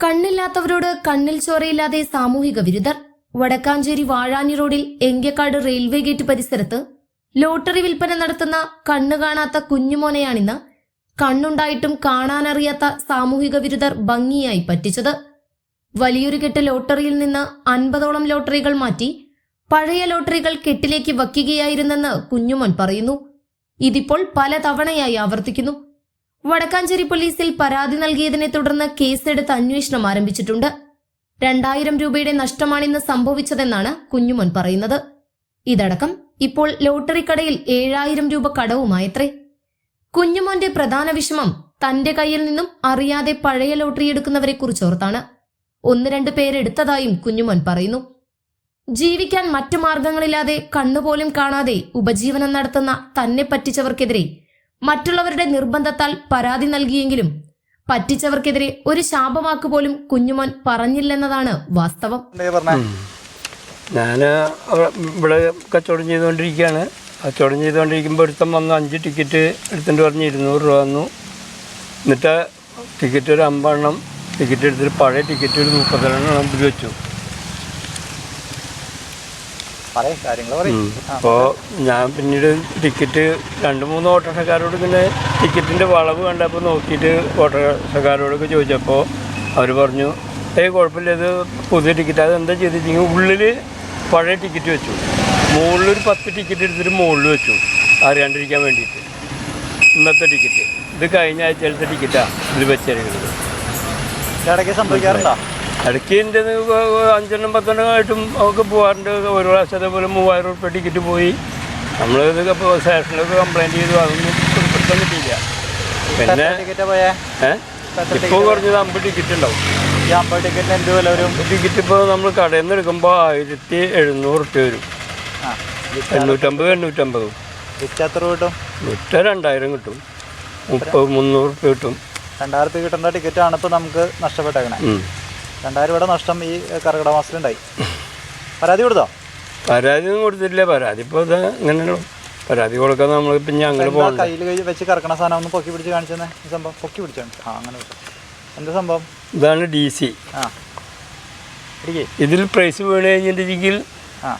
കണ്ണില്ലാത്തവരോട് കണ്ണിൽ ചോരയില്ലാതെ സാമൂഹിക വിരുദ്ധർ. വടക്കാഞ്ചേരി വാഴാനി റോഡിൽ എങ്കക്കാട് റെയിൽവേ ഗേറ്റ് പരിസരത്ത് ലോട്ടറി വിൽപ്പന നടത്തുന്ന കണ്ണു കാണാത്ത കുഞ്ഞുമോനെയാണിന്ന് കണ്ണുണ്ടായിട്ടും കാണാനറിയാത്ത സാമൂഹിക വിരുദ്ധർ ഭംഗിയായി പറ്റിച്ചത്. വലിയൊരു കെട്ട് ലോട്ടറിയിൽ നിന്ന് 50ഓളം ലോട്ടറികൾ മാറ്റി പഴയ ലോട്ടറികൾ കെട്ടിലേക്ക് വയ്ക്കുകയായിരുന്നെന്ന് കുഞ്ഞുമോൻ പറയുന്നു. ഇതിപ്പോൾ പല തവണയായി ആവർത്തിക്കുന്നു. വടക്കാഞ്ചേരി പോലീസിൽ പരാതി നൽകിയതിനെ തുടർന്ന് കേസെടുത്ത് അന്വേഷണം ആരംഭിച്ചിട്ടുണ്ട്. 2000 രൂപയുടെ നഷ്ടമാണിന്ന് സംഭവിച്ചതെന്നാണ് കുഞ്ഞുമോൻ പറയുന്നത്. ഇതടക്കം ഇപ്പോൾ ലോട്ടറി കടയിൽ 7000 രൂപ കടവുമായത്രേ. കുഞ്ഞുമോന്റെ പ്രധാന വിഷമം തന്റെ കയ്യിൽ നിന്നും അറിയാതെ പഴയ ലോട്ടറി എടുക്കുന്നവരെ കുറിച്ചോർത്താണ്. 1-2 പേരെടുത്തതായും കുഞ്ഞുമോൻ പറയുന്നു. ജീവിക്കാൻ മറ്റു മാർഗങ്ങളില്ലാതെ കണ്ണുപോലും കാണാതെ ഉപജീവനം നടത്തുന്ന തന്നെ പറ്റിച്ചവർക്കെതിരെ മറ്റുള്ളവരുടെ നിർബന്ധത്താൽ പരാതി നൽകിയെങ്കിലും പറ്റിച്ചവർക്കെതിരെ ഒരു ശാപവാക്ക് പോലും കുഞ്ഞുമോൻ പറഞ്ഞില്ലെന്നതാണ് വാസ്തവം. ഞാൻ ഇവിടെ കച്ചവടം ചെയ്തുകൊണ്ടിരിക്കുകയാണ്. കച്ചവടം ചെയ്തുകൊണ്ടിരിക്കുമ്പോൾ ഒരുത്തം വന്ന് 5 ടിക്കറ്റ് എടുത്തിട്ട് പറഞ്ഞ് 200 രൂപ വന്നു. എന്നിട്ട് ടിക്കറ്റ് ഒരു 50 എണ്ണം ടിക്കറ്റ് എടുത്തിട്ട് പഴയ ടിക്കറ്റ് ഒരു 32 എണ്ണം ഇതിൽ വെച്ചു. അപ്പോൾ ഞാൻ പിന്നീട് ടിക്കറ്റ് 2-3 ഓട്ടോറിക്ഷക്കാരോട് ഇങ്ങനെ ടിക്കറ്റിൻ്റെ വളവ് കണ്ടപ്പോൾ നോക്കിയിട്ട് ഓട്ടോറിക്ഷക്കാരോടൊക്കെ ചോദിച്ചപ്പോൾ അവർ പറഞ്ഞു, കുഴപ്പമില്ല, ഇത് പുതിയ ടിക്കറ്റ്. അത് എന്താ ചെയ്തിട്ടുണ്ടെങ്കിൽ ഉള്ളിൽ പഴയ ടിക്കറ്റ് വെച്ചു, മുകളിലൊരു 10 ടിക്കറ്റ് എടുത്തിട്ട് മുകളിൽ വെച്ചു അറിയാണ്ടിരിക്കാൻ വേണ്ടിയിട്ട്. ഇന്നത്തെ ടിക്കറ്റ് ഇത് കഴിഞ്ഞ ആഴ്ചയിലത്തെ ടിക്കറ്റാണ് ഇതിൽ വെച്ചിരിക്കുന്നത്. ഇടയ്ക്ക് സംഭവിക്കാറുണ്ടോ? ഇടയ്ക്ക് എൻ്റെ 5-10 എണ്ണമായിട്ടും ഒക്കെ പോകാറുണ്ട്. ഒരു പ്രാവശ്യം അതേപോലെ 3000 രൂപ ടിക്കറ്റ് പോയി. നമ്മളിതൊക്കെ ഇപ്പോൾ സ്റ്റേഷനിലൊക്കെ കംപ്ലയിൻറ്റ് ചെയ്തു, അതൊന്നും പിടുത്തം കിട്ടിയില്ല. പിന്നെ ഇപ്പോൾ കുറഞ്ഞത് 50 ടിക്കറ്റ് ഉണ്ടാവും. ഈ 50 ടിക്കറ്റിന് എന്ത് വില വരും? ടിക്കറ്റ് ഇപ്പോൾ നമ്മൾ കടയിൽ നിന്ന് എടുക്കുമ്പോൾ 1700 റുപ്യ വരും. 850 എത്ര കിട്ടും? 2000 കിട്ടും, 300 റുപ്യ കിട്ടും. 2000 കിട്ടേണ്ട ടിക്കറ്റാണ് ഇപ്പോൾ നമുക്ക് നഷ്ടപ്പെട്ടേക്കണേ. 2000 രൂപയുടെ നഷ്ടം ഈ കർക്കിടക മാസത്തിലുണ്ടായി. പരാതി കൊടുത്തോ? പരാതി ഒന്നും കൊടുത്തില്ല. പരാതി ഇപ്പോൾ ഇത് ഇങ്ങനെയുള്ളൂ. പരാതി കൊടുക്കാൻ നമ്മളിപ്പോൾ ഞങ്ങൾ പോകണം. കയ്യിൽ വെച്ച് കറക്കണ സാധനം ഒന്ന് പൊക്കി പിടിച്ച് കാണിച്ചെന്നേ. ഈ സംഭവം പൊക്കി പിടിച്ചാണ്. അങ്ങനെ എന്താ സംഭവം? ഇതാണ് DC. ഇതിൽ പ്രൈസ് വീണ് കഴിഞ്ഞിട്ടുണ്ടെങ്കിൽ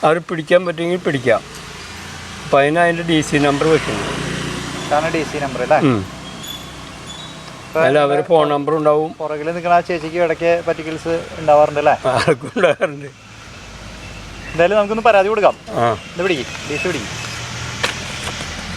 അവർ പിടിക്കാൻ പറ്റുമെങ്കിൽ പിടിക്കാം. അപ്പം അതിൻ്റെ DC നമ്പർ വെക്കുന്നു. DC നമ്പർ അല്ലേ? അല്ല, അവർ ഫോൺ നമ്പർ ഉണ്ടാവും. പുറകിൽ നിൽക്കുന്ന ആ ചേച്ചിക്ക് ഇടയ്ക്ക് പറ്റിക്കൽസ് ഉണ്ടാവാറുണ്ട് അല്ലേ? ആർക്കും ഉണ്ടാകാറുണ്ട്. എന്തായാലും നമുക്കൊന്ന് പരാതി കൊടുക്കാം. ഇത് പിടിക്കും, DC പിടിക്കും.